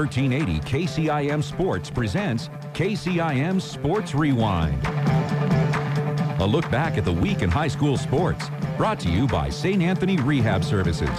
1380 KCIM Sports presents KCIM Sports Rewind. A look back at the week in high school sports, brought to you by St. Anthony Rehab Services.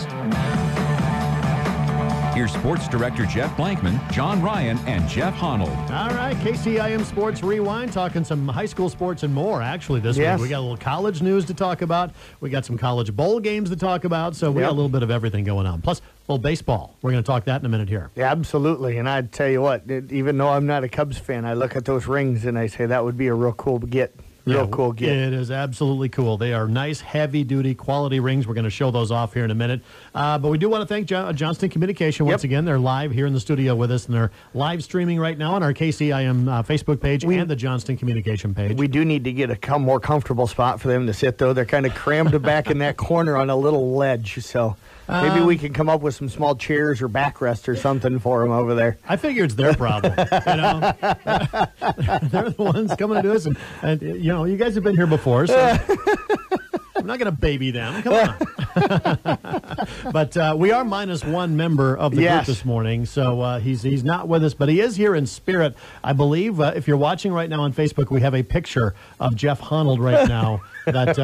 Here's Sports Director Jeff Blankman, John Ryan, and Jeff Honnold. All right, KCIM Sports Rewind, talking some high school sports and more, actually, this week. We got a little college news to talk about. We got some college bowl games to talk about, so we got a little bit of everything going on. Plus, a little baseball. We're going to talk that in a minute here. Yeah, absolutely, and I tell you what, even though I'm not a Cubs fan, I look at those rings and I say that would be a real cool get. Cool get. It is absolutely cool. They are nice, heavy-duty, quality rings. We're going to show those off here in a minute. But we do want to thank Johnston Communication once again. They're live here in the studio with us, and they're live streaming right now on our KCIM Facebook page and the Johnston Communication page. We do need to get a more comfortable spot for them to sit, though. They're kind of crammed back in that corner on a little ledge, so... Maybe we can come up with some small chairs or backrest or something for them over there. I figure it's their problem. They're the ones coming to do this, and you guys have been here before, so I'm not going to baby them. Come on. But we are minus one member of the group this morning, so he's not with us, but he is here in spirit. I believe if you're watching right now on Facebook, we have a picture of Jeff Honnold right now. That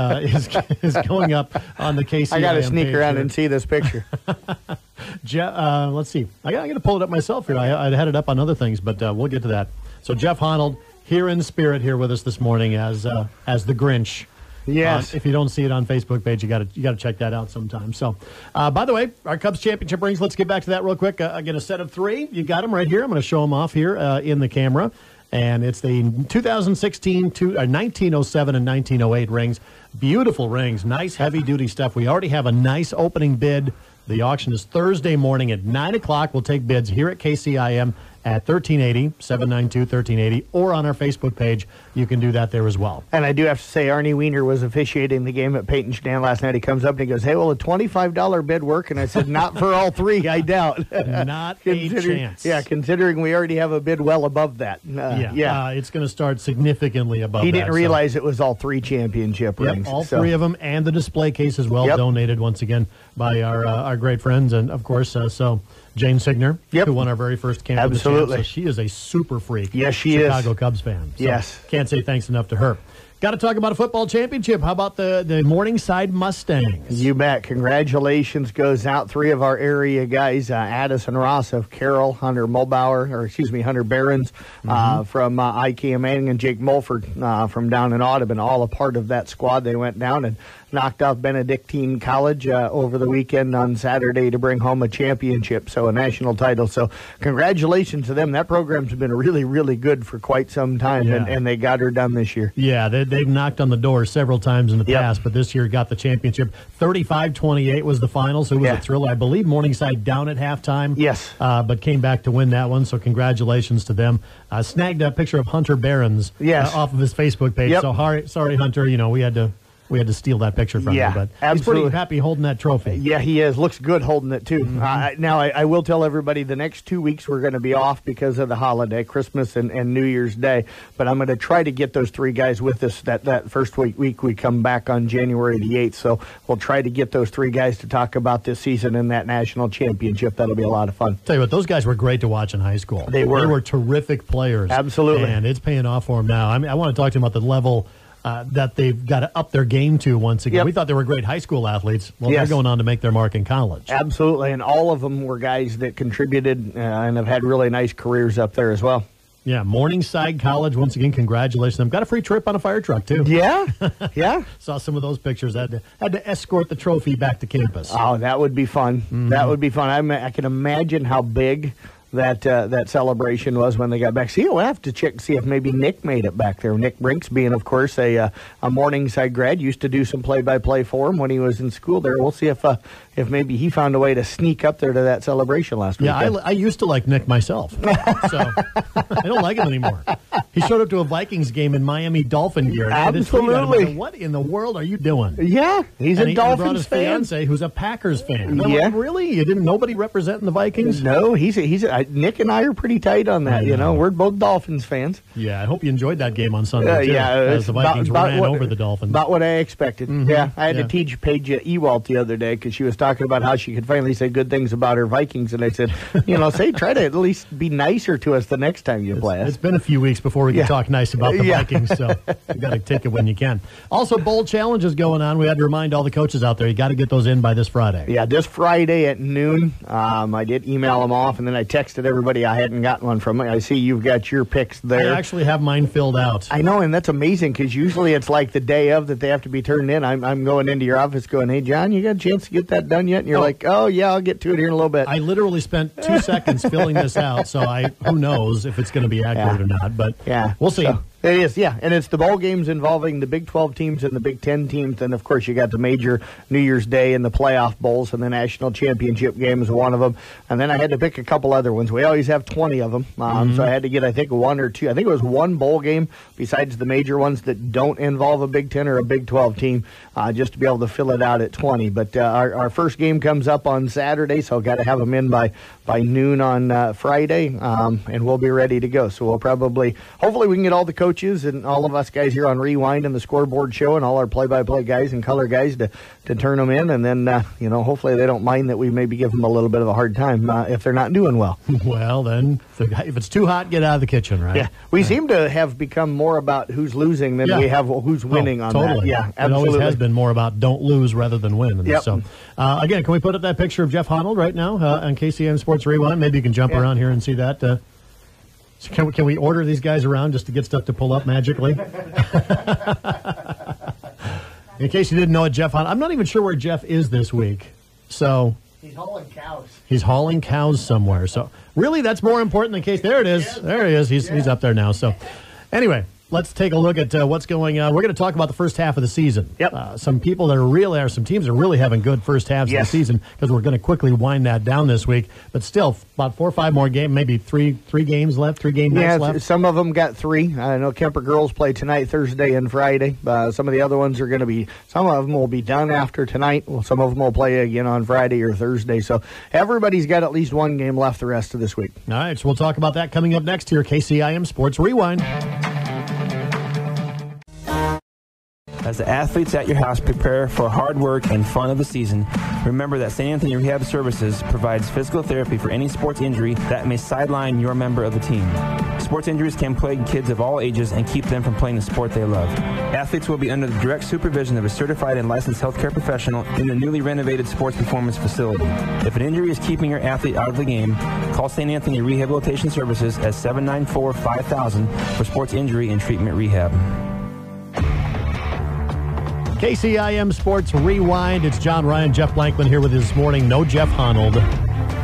is going up on the KCIM I got to sneak around here. and see this picture. Let's see. I got to pull it up myself here. I had it up on other things, but we'll get to that. So Jeff Honnold here in spirit here with us this morning as the Grinch. Yes. If you don't see it on Facebook page, you got to check that out sometime. So, by the way, our Cubs championship rings. Let's get back to that real quick. Again, a set of three. You got them right here. I'm going to show them off here in the camera. And it's the 2016, 1907, and 1908 rings. Beautiful rings. Nice, heavy-duty stuff. We already have a nice opening bid. The auction is Thursday morning at 9 o'clock. We'll take bids here at KCIM at 1380-792-1380, or on our Facebook page. You can do that there as well. And I do have to say, Arnie Weiner was officiating the game at Peyton Stan last night. He comes up and he goes, "Hey, will a $25 bid work?" And I said, "Not for all three, I doubt." Not a chance. Yeah, considering we already have a bid well above that. It's going to start significantly above that. He didn't realize it was all three championship rings. All three of them, and the display case as well, donated once again by our great friends, and of course, Jane Signer, who won our very first camp. Absolutely. So she is a super freak. Yes, she is. Chicago Cubs fan. So yes. Can't say thanks enough to her. Got to talk about a football championship. How about the Morningside Mustangs? You bet. Congratulations goes out. Three of our area guys, Addison Ross of Carroll, Hunter Behrens from IKM, and Jake Mulford from down in Audubon, all a part of that squad. They went down and knocked out Benedictine College over the weekend on Saturday to bring home a championship, so a national title. So congratulations to them. That program's been really, really good for quite some time, and they got her done this year. Yeah, they've knocked on the door several times in the past, but this year got the championship. 35-28 was the final, so it was a thrill. I believe Morningside down at halftime. Yes. But came back to win that one, so congratulations to them. Snagged a picture of Hunter Behrens off of his Facebook page. So sorry, Hunter, we had to steal that picture from you, but absolutely. He's pretty happy holding that trophy. Yeah, he is. Looks good holding it, too. Now, I will tell everybody the next 2 weeks we're going to be off because of the holiday, Christmas and New Year's Day. But I'm going to try to get those three guys with us that first week we come back on January the 8th. So we'll try to get those three guys to talk about this season and that national championship. That'll be a lot of fun. Tell you what, those guys were great to watch in high school. They were. They were terrific players. Absolutely. And it's paying off for them now. I want to talk to them about the level that they've got to up their game to once again. We thought they were great high school athletes. Well, they're going on to make their mark in college. Absolutely, and all of them were guys that contributed and have had really nice careers up there as well. Yeah, Morningside College, once again, congratulations. They've got a free trip on a fire truck, too. Yeah. Saw some of those pictures. Had to escort the trophy back to campus. Oh, that would be fun. That would be fun. I can imagine how big that celebration was when they got back. See, we'll have to check see if maybe Nick made it back there. Nick Brinks, being, of course, a Morningside grad, used to do some play-by-play for him when he was in school there. We'll see if maybe he found a way to sneak up there to that celebration last weekend. Yeah, I used to like Nick myself, so I don't like him anymore. He showed up to a Vikings game in Miami Dolphin gear. Absolutely. What in the world are you doing? Yeah, he's a Dolphins brought his fan. Fiance, who's a Packers fan. Yeah. Like, really? You didn't? Nobody representing the Vikings? No, Nick and I are pretty tight on that. We're both Dolphins fans. Yeah, I hope you enjoyed that game on Sunday. Too, as the Vikings ran over the Dolphins. About what I expected. Mm-hmm. Yeah, I had to teach Paige Ewalt the other day because she was talking about how she could finally say good things about her Vikings, and I said, try to at least be nicer to us the next time you play us. It's been a few weeks before we can talk nice about the Vikings, so you got to take it when you can. Also, bowl challenges going on. We had to remind all the coaches out there, you got to get those in by this Friday. Yeah, this Friday at noon. I did email them off, and then I texted everybody I hadn't gotten one from. I see you've got your picks there. I actually have mine filled out. I know, and that's amazing because usually it's like the day of that they have to be turned in. I'm going into your office going, hey, John, you got a chance to get that done yet? And you're like, oh, yeah, I'll get to it here in a little bit. I literally spent 2 seconds filling this out, so who knows if it's going to be accurate or not, but we'll see. So, it is, yeah, and it's the bowl games involving the Big 12 teams and the Big 10 teams, and of course you got the major New Year's Day and the playoff bowls, and the national championship game is one of them, and then I had to pick a couple other ones. We always have 20 of them, so I had to get, I think, one or two. I think it was one bowl game besides the major ones that don't involve a Big 10 or a Big 12 team, just to be able to fill it out at 20. But our first game comes up on Saturday, so got to have them in by noon on Friday, and we'll be ready to go. So we'll hopefully we can get all the coaches and all of us guys here on Rewind and the Scoreboard Show and all our play-by-play guys and color guys to turn them in, and then hopefully they don't mind that we maybe give them a little bit of a hard time if they're not doing well. Well, then if it's too hot, get out of the kitchen, right? Yeah, we seem to have become more about who's losing than we have who's winning on totally. that. Yeah, absolutely. It always has been more about don't lose rather than win. Yep. So, again, can we put up that picture of Jeff Honnold right now on KCIM Sports Rewind? Maybe you can jump around here and see that. So can we order these guys around just to get stuff to pull up magically? In case you didn't know it, Jeff Honnold, I'm not even sure where Jeff is this week. So he's hauling cows. He's hauling cows somewhere. So really, that's more important than case. There it is. There he is. He's up there now. So anyway, let's take a look at what's going on. We're going to talk about the first half of the season. Yep. Some people that are some teams are really having good first halves of the season because we're going to quickly wind that down this week. But still, about 4 or 5 more games, maybe three games left, 3 game nights left. Some of them got 3. I know Kemper girls play tonight, Thursday, and Friday. Some of the other ones are going to be. Some of them will be done after tonight. Well, some of them will play again on Friday or Thursday. So everybody's got at least 1 game left the rest of this week. All right, so we'll talk about that coming up next here. KCIM Sports Rewind. As the athletes at your house prepare for hard work and fun of the season, remember that St. Anthony Rehab Services provides physical therapy for any sports injury that may sideline your member of the team. Sports injuries can plague kids of all ages and keep them from playing the sport they love. Athletes will be under the direct supervision of a certified and licensed healthcare professional in the newly renovated sports performance facility. If an injury is keeping your athlete out of the game, call St. Anthony Rehabilitation Services at 794-5000 for sports injury and treatment rehab. KCIM Sports Rewind. It's John Ryan, Jeff Blankman here with you this morning. No Jeff Honnold.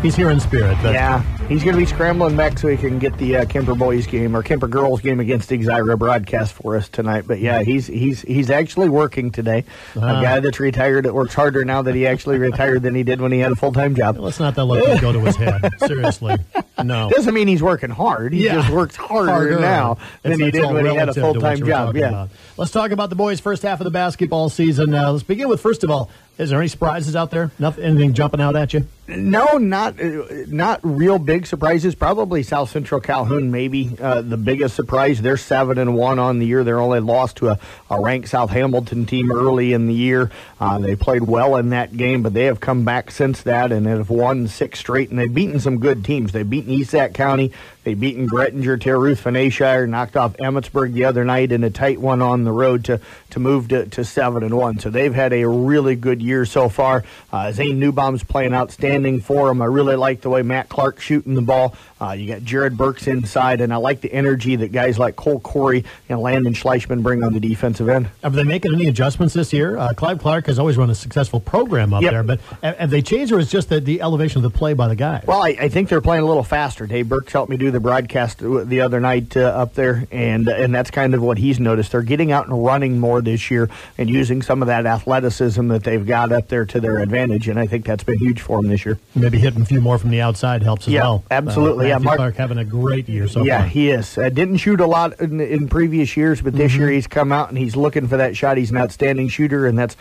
He's here in spirit. Yeah, he's going to be scrambling back so he can get the Kemper boys game or Kemper girls game against Exira broadcast for us tonight. But yeah, he's actually working today. A guy that's retired that works harder now that he actually retired than he did when he had a full-time job. Let's not let that go to his head. Seriously, no. Doesn't mean he's working hard. He just works harder now than he did when he had a full-time job. Yeah. About. Let's talk about the boys' first half of the basketball season. Let's begin with, first of all, is there any surprises out there? Anything jumping out at you? No, not real big surprises. Probably South Central Calhoun, maybe the biggest surprise. They're 7-1 on the year. They're only lost to a ranked South Hamilton team early in the year. They played well in that game, but they have come back since that and have won 6 straight. And they've beaten some good teams. They've beaten East Sac County. They've beaten Grettinger, Terre-Ruth, Fenayshire, knocked off Emmetsburg the other night in a tight one on the road to move to 7-1. So they've had a really good year so far. Zane Newbaum's playing outstanding for them. I really like the way Matt Clark's shooting the ball. You got Jared Burks inside, and I like the energy that guys like Cole Corey and Landon Schleichman bring on the defensive end. Are they making any adjustments this year? Clive Clark has always run a successful program up there, but have they changed, or is it just the elevation of the play by the guys? Well, I think they're playing a little faster. Dave Burks helped me do the broadcast the other night up there, and that's kind of what he's noticed. They're getting out and running more this year and using some of that athleticism that they've got up there to their advantage, and I think that's been huge for them this year. Maybe hitting a few more from the outside helps as well. Absolutely. Matthew Clark having a great year so far. Yeah, he is. Didn't shoot a lot in previous years, but this year he's come out and he's looking for that shot. He's an outstanding shooter, and that's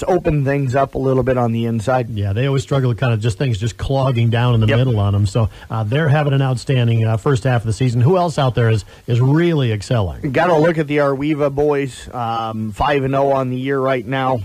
opened things up a little bit on the inside. Yeah, they always struggle with kind of just things just clogging down in the middle on them. So they're having an outstanding first half of the season. Who else out there is really excelling? Got to look at the Arweva boys, 5-0 on the year right now.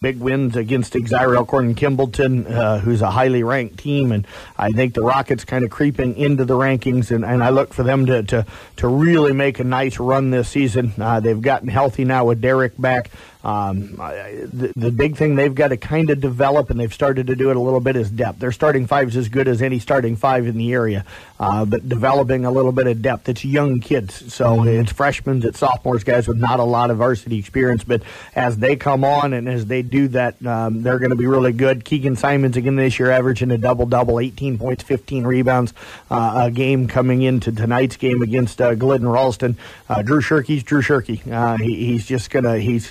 Big wins against Exira, Elkhorn, and Kimballton, who's a highly ranked team, and I think the Rockets kind of creeping into the rankings, and I look for them to really make a nice run this season. They've gotten healthy now with Derek back. The big thing they've got to kind of develop, and they've started to do it a little bit, is depth. Their starting five is as good as any starting five in the area, but developing a little bit of depth. It's young kids, so it's freshmen, it's sophomores, guys with not a lot of varsity experience, but as they come on and as they do that, they're going to be really good. Keegan Simons again this year averaging a double-double, 18 points, 15 rebounds a game coming into tonight's game against Glidden Ralston. Drew Shirkey's Drew Shirkey.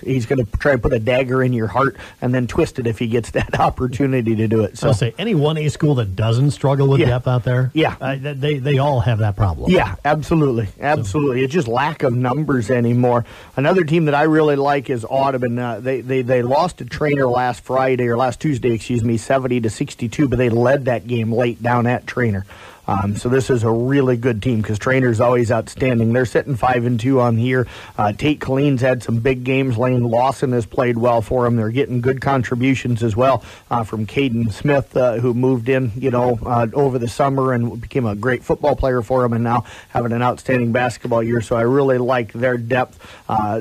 He's gonna try and put a dagger in your heart and then twist it if he gets that opportunity to do it. So I'll say any 1A school that doesn't struggle with depth out there, they all have that problem. Yeah, absolutely. It's just lack of numbers anymore. Another team that I really like is Audubon. They lost to Trainer last Tuesday, 70-62, but they led that game late down at Trainer. So this is a really good team because Trainer's always outstanding. They're sitting 5-2 on the year. Tate Colleen's had some big games. Lane Lawson has played well for them. They're getting good contributions as well from Caden Smith, who moved in, over the summer and became a great football player for them, and now having an outstanding basketball year. So I really like their depth.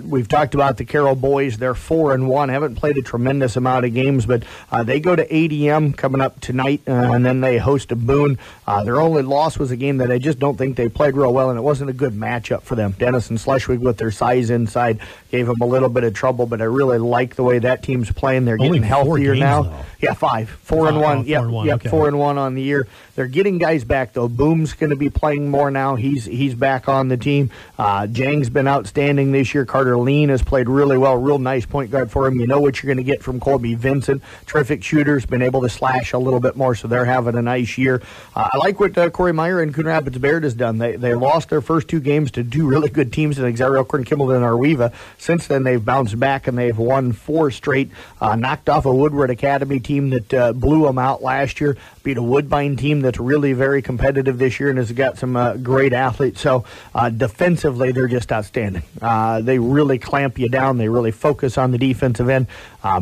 We've talked about the Carroll boys. They're 4-1. Haven't played a tremendous amount of games, but they go to ADM coming up tonight, and then they host a Boone. Their only loss was a game that I just don't think they played real well, and it wasn't a good matchup for them. Dennis and Schleswig, with their size inside, gave them a little bit of trouble, but I really like the way that team's playing. They're getting healthier now. Though. Yeah, 4-1. Yep, 4-1 on the year. They're getting guys back, though. Boom's going to be playing more now. He's back on the team. Jang's been outstanding this year. Carter Lean has played really well. Real nice point guard for him. You know what you're going to get from Colby Vincent. Terrific shooter's been able to slash a little bit more, so they're having a nice year. I like what Corey Meyer and Coon Rapids Baird has done. They lost their first two games to two really good teams in Exira, Elkhorn, Kimballton, and Arweva. Since then, they've bounced back, and they've won 4 straight. Knocked off a Woodward Academy team that blew them out last year. Beat a Woodbine team that's really very competitive this year and has got some great athletes. So defensively, they're just outstanding. They really clamp you down. They really focus on the defensive end.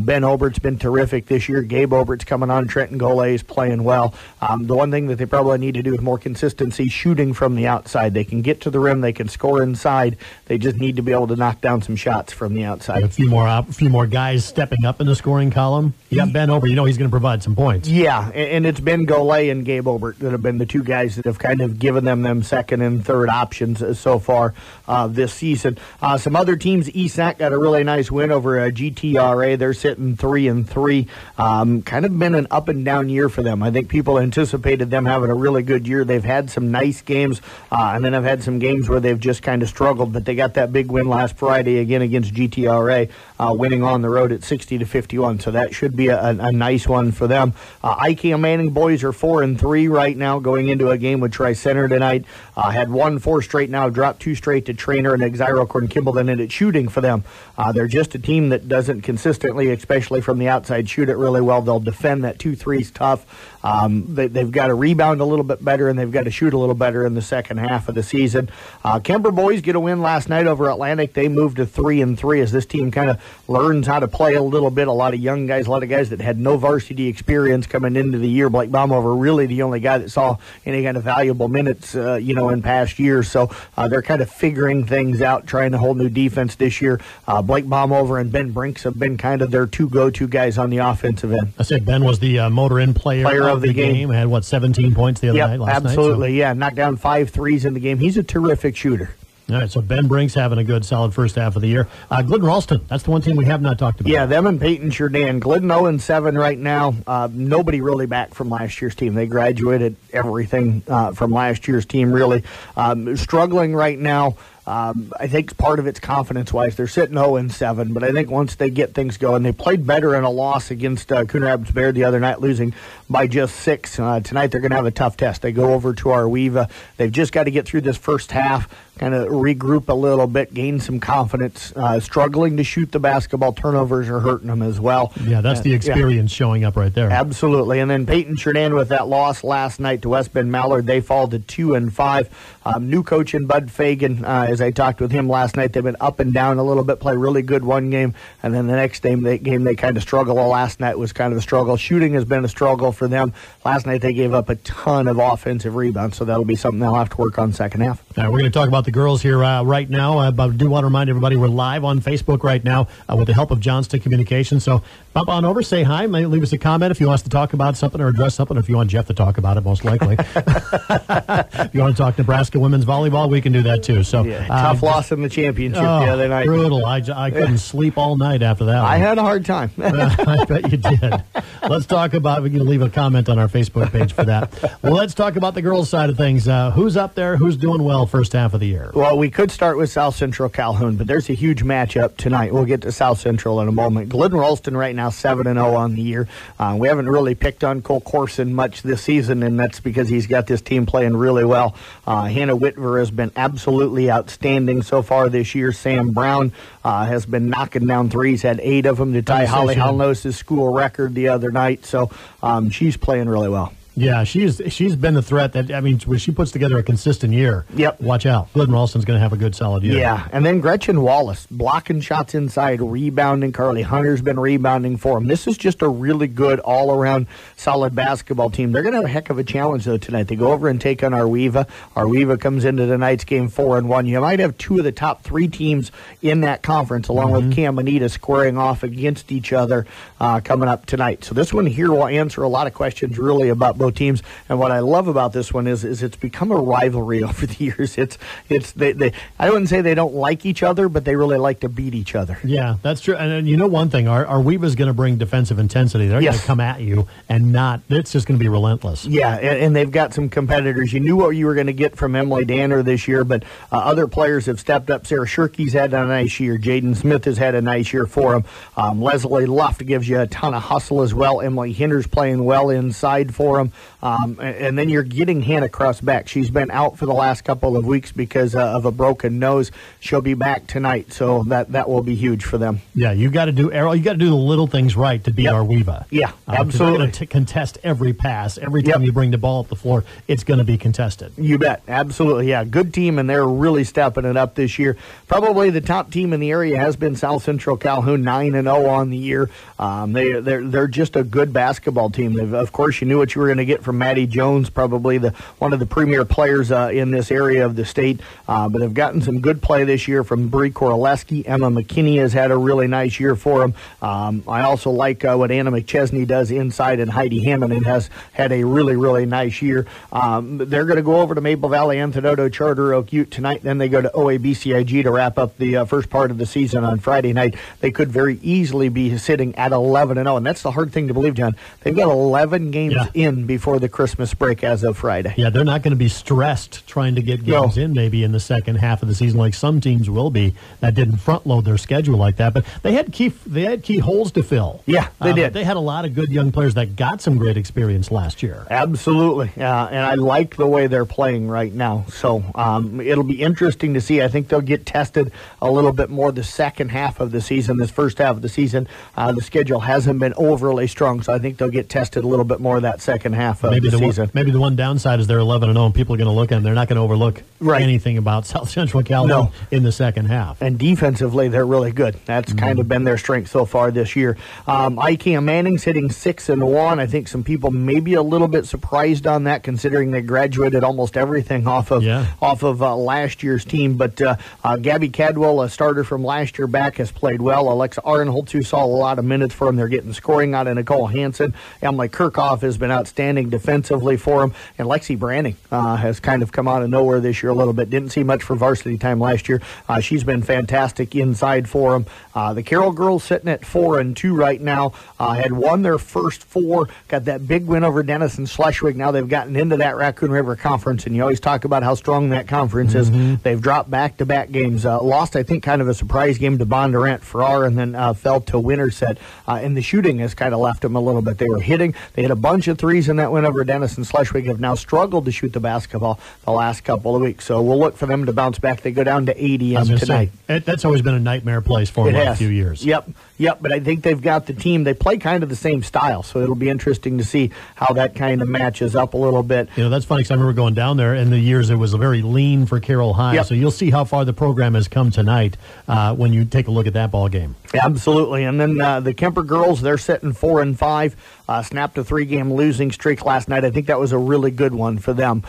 Ben Obert's been terrific this year. Gabe Obert's coming on. Trenton Gole is playing well. The one thing that they probably need to do is more consistency shooting from the outside. They can get to the rim. They can score inside. They just need to be able to knock down some shots from the outside. A few more guys stepping up in the scoring column. You got Ben Obert. He's going to provide some points. Yeah, and it's Ben Gole and Gabe Obert that have been the two guys that have kind of given them second and third options so far this season. Some other teams, ESAC got a really nice win over GTRA. They're sitting 3-3. Kind of been an up and down year for them. I think people anticipated them having a really good year. They've had some nice games, and then I've had some games where they've just kind of struggled, but they got that big win last Friday again against GTRA, winning on the road at 60-51. So that should be a nice one for them. IKM Manning boys are 4-3 right now, going into a game with Tri-Center tonight. Had won 4 straight now, dropped 2 straight to Trainer and Exira, Elkhorn, Kimballton, and it's shooting for them. They're just a team that doesn't consistently, especially from the outside, shoot it really well. They'll defend that 2-3's tough. They've got to rebound a little bit better, and they've got to shoot a little better in the second half of the season. Kemper boys get a win last night over Atlantic. They moved to 3-3 as this team kind of learns how to play a little bit. A lot of young guys, a lot of guys that had no varsity experience coming into the year. Blake Baumover, really the only guy that saw any kind of valuable minutes, in past years. So they're kind of figuring things out, trying a whole new defense this year. Blake Baumover and Ben Brinks have been kind of their 2 go-to guys on the offensive end. I said Ben was the motor-in player of the game. Had 17 points the other night last absolutely, night? Yeah, knocked down 5 threes in the game. He's a terrific shooter. All right, so Ben Brink's having a good, solid first half of the year. Glidden Ralston, that's the one team we have not talked about. Yeah, them and Peyton Jourdan. Glidden 0-7 right now. Nobody really back from last year's team. They graduated everything from last year's team, really. Struggling right now. I think part of it's confidence-wise. They're sitting 0-7, but I think once they get things going, they played better in a loss against Coon Rapids Bayard the other night, losing by just 6. Tonight they're going to have a tough test. They go over to Arweva. They've just got to get through this first half, kind of regroup a little bit, gain some confidence. Struggling to shoot the basketball. Turnovers are hurting them as well. Yeah, that's the experience showing up right there. Absolutely. And then Peyton Jourdan with that loss last night to West Bend Mallard. They fall to 2-5. New coach in Bud Fagan. As I talked with him last night, they've been up and down a little bit, play really good one game, and then the next game they kind of struggle. Well, last night was kind of a struggle. Shooting has been a struggle for them. Last night they gave up a ton of offensive rebounds, so that'll be something they'll have to work on second half. All right, we're going to talk about the girls here right now, but I do want to remind everybody we're live on Facebook right now with the help of Johnston Communications. So pop on over, say hi, maybe leave us a comment if you want us to talk about something or address something, or if you want Jeff to talk about it, most likely. If you want to talk Nebraska women's volleyball, we can do that too. So tough loss in the championship the other night. Brutal. I couldn't sleep all night after that. I had a hard time. I bet you did. Let's talk about, we can leave a comment on our Facebook page for that. Well, let's talk about the girls' side of things. Who's up there? Who's doing well first half of the year? Well, we could start with South Central Calhoun, but there's a huge matchup tonight. We'll get to South Central in a moment. Glidden Ralston right now 7-0 on the year. We haven't really picked on Cole Corson much this season, and that's because he's got this team playing really well. Hannah Whitver has been absolutely outstanding so far this year. Sam Brown has been knocking down threes, had 8 of them to tie Holly Halnos' school record the other night. So she's playing really well. Yeah, she's been the threat that, I mean, when she puts together a consistent year, watch out. Glidden Ralston's going to have a good, solid year. Yeah, and then Gretchen Wallace, blocking shots inside, rebounding. Carly Hunter's been rebounding for them. This is just a really good, all-around, solid basketball team. They're going to have a heck of a challenge, though, tonight. They go over and take on Arweva. Arweva comes into tonight's game 4-1. You might have 2 of the top 3 teams in that conference, along with Caminita, squaring off against each other coming up tonight. So this one here will answer a lot of questions, really, about both teams. And what I love about this one is it's become a rivalry over the years. They I wouldn't say they don't like each other, but they really like to beat each other. Yeah, that's true. And you know one thing, Arweva's going to bring defensive intensity. They're going to come at you and it's just going to be relentless. Yeah, and they've got some competitors. You knew what you were going to get from Emily Danner this year, but other players have stepped up. Sarah Shirky's had a nice year. Jaden Smith has had a nice year for them. Leslie Luft gives you a ton of hustle as well. Emily Hinder's playing well inside for them. And then you're getting Hannah Cross-Beck. She's been out for the last couple of weeks because of a broken nose. She'll be back tonight, so that will be huge for them. Yeah, you got to do the little things right to beat Arweva. Yeah, absolutely. They're going to contest every pass. Every time you bring the ball up the floor, it's going to be contested. You bet. Absolutely. Yeah, good team, and they're really stepping it up this year. Probably the top team in the area has been South Central Calhoun, 9-0 on the year. They're just a good basketball team. Of course, you knew what you were going to get from Maddie Jones, probably one of the premier players in this area of the state, but have gotten some good play this year from Bree Koraleski. Emma McKinney has had a really nice year for them. I also like what Anna McChesney does inside, and Heidi Hammond has had a really, really nice year. They're going to go over to Maple Valley, Anthony Charter Oak Ute tonight. Then they go to OABCIG to wrap up the first part of the season on Friday night. They could very easily be sitting at 11-0, and that's the hard thing to believe, John. They've got 11 games in before the Christmas break as of Friday. Yeah, they're not going to be stressed trying to get games in maybe in the second half of the season like some teams will be that didn't front load their schedule like that. But they had key holes to fill. Yeah, they did. They had a lot of good young players that got some great experience last year. Absolutely. And I like the way they're playing right now. So it'll be interesting to see. I think they'll get tested a little bit more the second half of the season. This first half of the season, the schedule hasn't been overly strong, so I think they'll get tested a little bit more that second half of the season. Maybe the one downside is they're 11-0, and people are going to look at them. They're not going to overlook anything about South Central Calhoun in the second half. And defensively, they're really good. That's kind of been their strength so far this year. ICAM Manning's hitting 6-1. I think some people may be a little bit surprised on that, considering they graduated almost everything off of last year's team. But Gabby Cadwell, a starter from last year back, has played well. Alexa Arnholtz, who saw a lot of minutes for him, they're getting scoring out of Nicole Hansen. Emily Kirchhoff has been outstanding. outstanding defensively for them. And Lexi Branning has kind of come out of nowhere this year a little bit. Didn't see much for varsity time last year. She's been fantastic inside for them. The Carroll girls sitting at 4-2 right now. Had won their first 4. Got that big win over Denison Schleswig. Now they've gotten into that Raccoon River Conference, and you always talk about how strong that conference is. They've dropped back-to-back games. Lost, I think, kind of a surprise game to Bondurant Farrar, and then fell to Winterset. And the shooting has kind of left them a little bit. They were hitting. They hit a bunch of threes in that win over Denison Schleswig. Have now struggled to shoot the basketball the last couple of weeks. So we'll look for them to bounce back. They go down to 80 tonight. That's always been a nightmare place for them a few years. Yep, but I think they've got the team. They play kind of the same style, so it'll be interesting to see how that kind of matches up a little bit. That's funny because I remember going down there in the years it was very lean for Carroll High. Yep. So you'll see how far the program has come tonight when you take a look at that ball game. Absolutely. And then the Kemper girls, they're sitting 4-5. Snapped a 3-game losing streak last night. I think that was a really good one for them.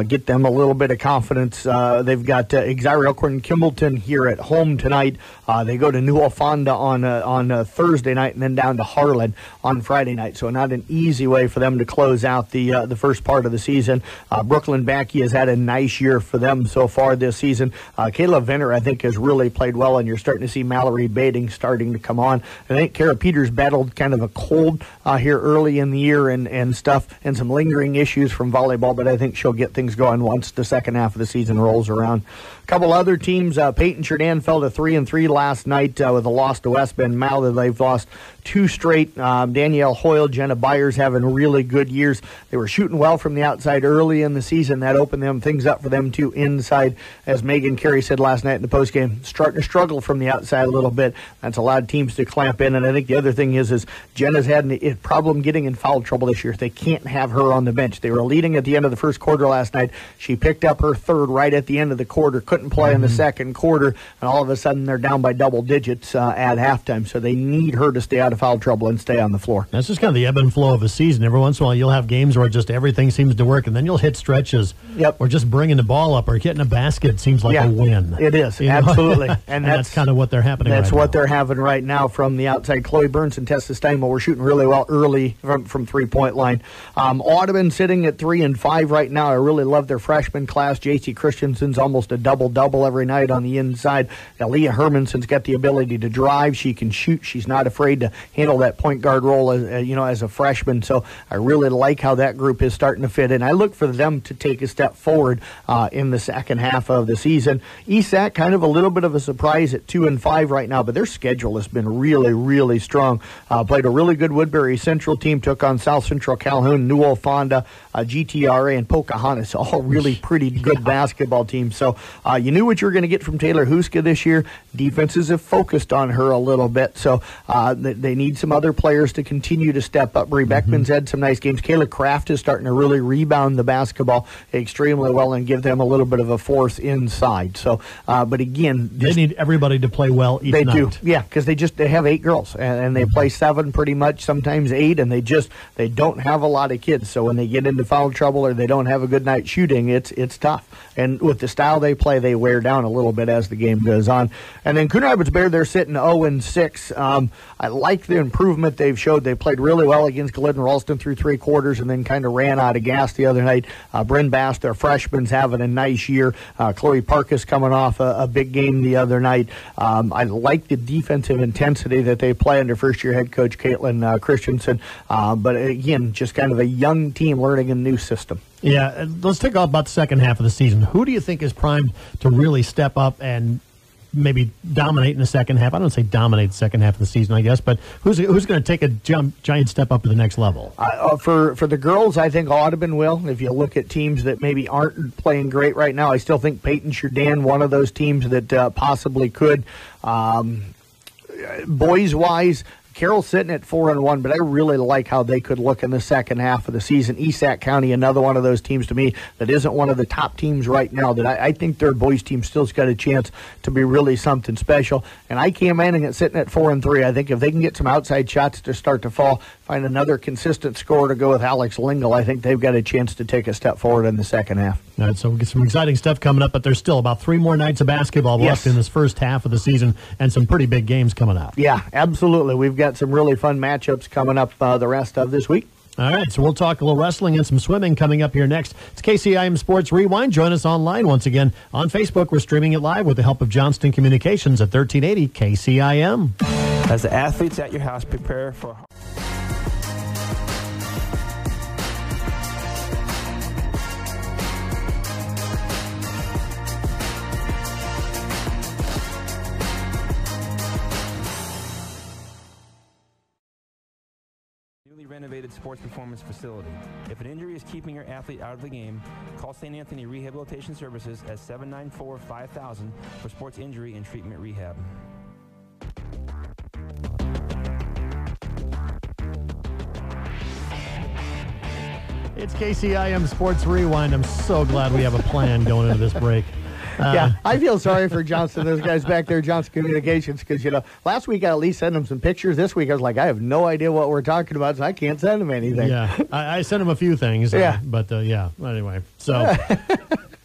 Get them a little bit of confidence. They've got Exire Elkhorn Kimballton here at home tonight. They go to New Fonda on Thursday night and then down to Harlan on Friday night. So not an easy way for them to close out the first part of the season. Brooklyn Backey has had a nice year for them so far this season. Kayla Venner, I think, has really played well, and you're starting to see Mallory Bading starting to come on. I think Kara Peters battled kind of a cold here early in the year and stuff, and some lingering issues from volleyball, but I think she'll get things going once the second half of the season rolls around. A couple other teams, Peyton Jourdan fell to 3-3 last night with a loss to West Bend Malda. They've lost 2 straight. Danielle Hoyle, Jenna Byers having really good years. They were shooting well from the outside early in the season. That opened things up for them too inside. As Megan Carey said last night in the postgame, starting to struggle from the outside a little bit. That's allowed teams to clamp in. And I think the other thing is Jenna's had a problem getting in foul trouble this year. They can't have her on the bench. They were leading at the end of the first quarter last night. She picked up her third right at the end of the quarter, couldn't play in the second quarter, and all of a sudden they're down by double digits at halftime. So they need her to stay out of foul trouble and stay on the floor. That's just kind of the ebb and flow of a season. Every once in a while you'll have games where just everything seems to work, and then you'll hit stretches or just bringing the ball up or hitting a basket seems like a win. It is, absolutely. And that's kind of what they're happening That's right what now. they're having right now from the outside. Chloe Burns and Tessa Steinwell were shooting really well early from three-point line. Audubon sitting at 3-5 right now. I really love their freshman class. J.C. Christensen's almost a double-double every night on the inside. Leah Hermanson's got the ability to drive. She can shoot. She's not afraid to handle that point guard role as a freshman. So I really like how that group is starting to fit in. I look for them to take a step forward in the second half of the season. ESAC kind of a little bit of a surprise at 2-5 right now, but their schedule has been really, really strong. Played a really good Woodbury Central team, took on South Central Calhoun, Newell Fonda, GTRA, and Pocahontas, all really pretty good basketball teams. So you knew what you were going to get from Taylor Huska this year. Defenses have focused on her a little bit, so they need some other players to continue to step up. Brie Beckman's had some nice games. Kayla Kraft is starting to really rebound the basketball extremely well and give them a little bit of a force inside. So, but again, they need everybody to play well each night. They do, yeah, because they have 8 girls and they play 7 pretty much, sometimes 8, and they don't have a lot of kids. So when they get into foul trouble or they don't have a good night shooting, it's tough. And with the style they play, they wear down a little bit as the game goes on. And then Coon Rapids Bear, they're sitting 0-6. I like the improvement they've showed. They played really well against Glidden Ralston through 3 quarters and then kind of ran out of gas the other night. Bryn Bass, their freshman's having a nice year. Chloe Parkus coming off a big game the other night. I like the defensive intensity that they play under first-year head coach Caitlin Christensen. But again, just kind of a young team learning a new system. Yeah, let's talk about the second half of the season. Who do you think is primed to really step up and maybe dominate in the second half? I don't say dominate the second half of the season, I guess, but who's going to take a giant step up to the next level? For the girls, I think Audubon will. If you look at teams that maybe aren't playing great right now, I still think Peyton Jourdan, one of those teams that possibly could. Boys-wise, Carroll's sitting at 4-1, but I really like how they could look in the second half of the season. Esac County, another one of those teams to me that isn't one of the top teams right now, that I think their boys team still's got a chance to be really something special. And IKM Manning is sitting at 4-3. I think if they can get some outside shots to start to fall, find another consistent scorer to go with Alex Lingle, I think they've got a chance to take a step forward in the second half. All right, so we'll get some exciting stuff coming up, but there's still about 3 more nights of basketball left in this first half of the season and some pretty big games coming up. Yeah, absolutely. We've got some really fun matchups coming up the rest of this week. All right, so we'll talk a little wrestling and some swimming coming up here next. It's KCIM Sports Rewind. Join us online once again on Facebook. We're streaming it live with the help of Johnston Communications at 1380 KCIM. As the athletes at your house prepare for... renovated sports performance facility. If an injury is keeping your athlete out of the game, call St. Anthony Rehabilitation Services at 794-5000 for sports injury and treatment rehab. It's KCIM Sports Rewind. I'm so glad we have a plan going into this break. Yeah, I feel sorry for Johnston, those guys back there, Johnston Communications, because, last week I at least sent them some pictures. This week I was like, I have no idea what we're talking about, so I can't send them anything. Yeah, I sent them a few things. Anyway. So,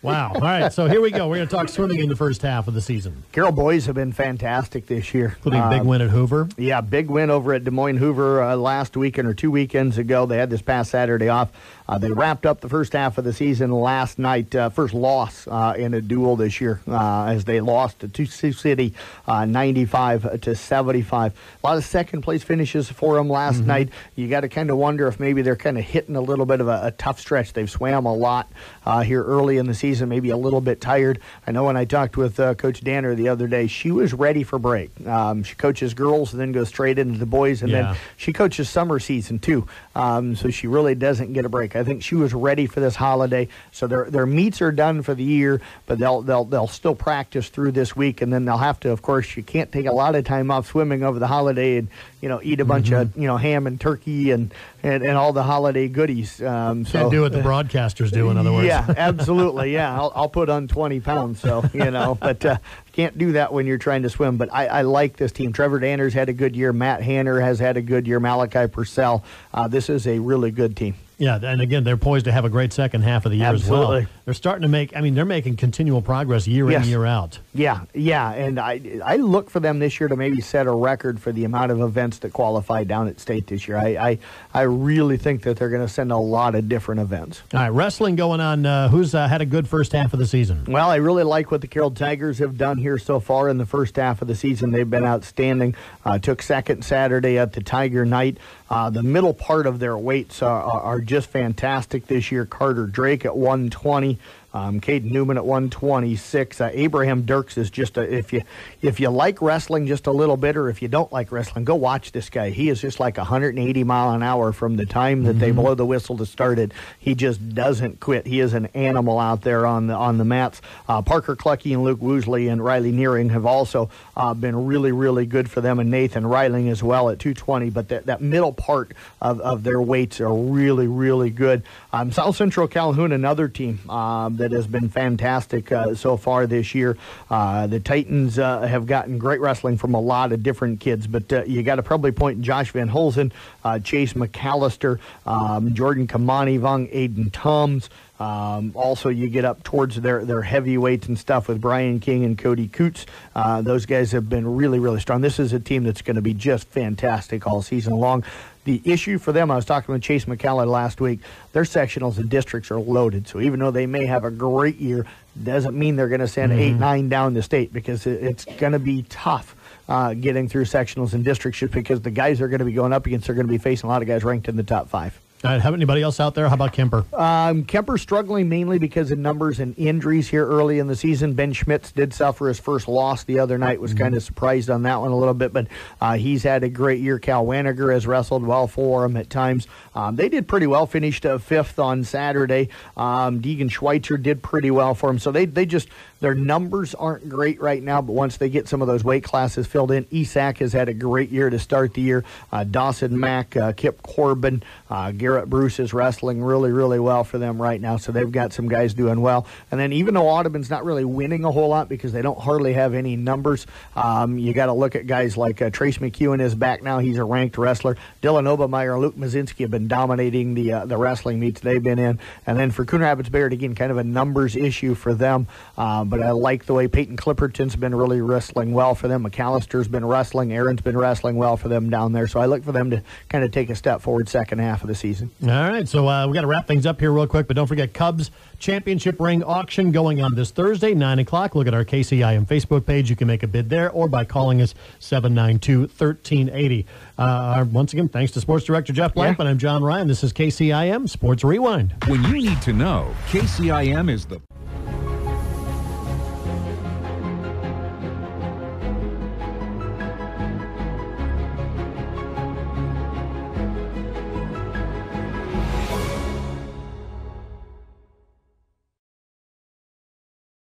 wow. All right, so here we go. We're going to talk swimming in the first half of the season. Carroll boys have been fantastic this year. Including a big win at Hoover. Yeah, big win over at Des Moines Hoover last weekend or 2 weekends ago. They had this past Saturday off. They wrapped up the first half of the season last night. First loss in a duel this year as they lost to Sioux City 95-75. A lot of second-place finishes for them last night. You got to kind of wonder if maybe they're kind of hitting a little bit of a tough stretch. They've swam a lot here early in the season, maybe a little bit tired. I know when I talked with Coach Danner the other day, she was ready for break. She coaches girls and then goes straight into the boys, and then she coaches summer season too. So she really doesn't get a break. I think she was ready for this holiday. So their meets are done for the year, but they'll still practice through this week, and then they'll have to. Of course, you can't take a lot of time off swimming over the holiday and eat a bunch of ham and turkey and all the holiday goodies. Can't do what the broadcasters do. In other words, yeah, absolutely. Yeah, I'll put on 20 pounds. So but. Can't do that when you're trying to swim, but I like this team. Trevor Danner's had a good year. Matt Hanner has had a good year. Malachi Purcell. This is a really good team. Yeah, and again, they're poised to have a great second half of the year as well. They're starting to make, they're making continual progress year in, year out. Yeah, and I look for them this year to maybe set a record for the amount of events that qualify down at state this year. I really think that they're going to send a lot of different events. All right, wrestling going on. Who's had a good first half of the season? Well, I really like what the Carroll Tigers have done here so far in the first half of the season. They've been outstanding. Took second Saturday at the Tiger Night. The middle part of their weights are just fantastic this year. Carter Drake at 120. Caden Newman at 126. Abraham Dirks is just if you like wrestling just a little bit, or if you don't like wrestling, go watch this guy. He is just like 180 mile an hour from the time that they blow the whistle to start it. He just doesn't quit. He is an animal out there on the mats. Parker Clucky and Luke Woosley and Riley Nearing have also been really, really good for them, and Nathan Riling as well at 220. But that middle part of their weights are really, really good. South Central Calhoun, another team that has been fantastic so far this year. The Titans have gotten great wrestling from a lot of different kids, but you got to probably point Josh Van Holzen, Chase McAllister, Jordan Kamani Vung, Aiden Toms. Also, you get up towards their heavyweights and stuff with Brian King and Cody Coots. Those guys have been really, really strong. This is a team that's going to be just fantastic all season long. The issue for them, I was talking with Chase McCallum last week, their sectionals and districts are loaded. So even though they may have a great year, doesn't mean they're going to send 8-9 down the state, because it's going to be tough getting through sectionals and districts, just because the guys they're going to be going up against are going to be facing a lot of guys ranked in the top 5. All right, have anybody else out there? How about Kemper? Kemper's struggling mainly because of numbers and injuries here early in the season. Ben Schmitz did suffer his first loss the other night. Was kind of surprised on that one a little bit, but he's had a great year. Cal Waniger has wrestled well for him at times. They did pretty well, finished 5th on Saturday. Deegan Schweitzer did pretty well for him. So they just, their numbers aren't great right now, but once they get some of those weight classes filled in, Esac has had a great year to start the year. Dawson Mack, Kip Corbin, Garrett Bruce is wrestling really, really well for them right now, so they've got some guys doing well. And then even though Audubon's not really winning a whole lot because they don't hardly have any numbers, you got to look at guys like Trace McEwen is back now. He's a ranked wrestler. Dylan Obermeyer and Luke Mazinski have been dominating the wrestling meets they've been in. And then for Coon Rapids Bayard, again, kind of a numbers issue for them, but I like the way Peyton Clipperton's been really wrestling well for them. McAllister's been wrestling. Aaron's been wrestling well for them down there, so I look for them to kind of take a step forward second half of the season. season. All right, so we got to wrap things up here real quick, but don't forget Cubs Championship Ring auction going on this Thursday, 9 o'clock. Look at our KCIM Facebook page. You can make a bid there or by calling us 792-1380. Once again, thanks to Sports Director Jeff Blackman. I'm John Ryan. This is KCIM Sports Rewind. When you need to know, KCIM is the...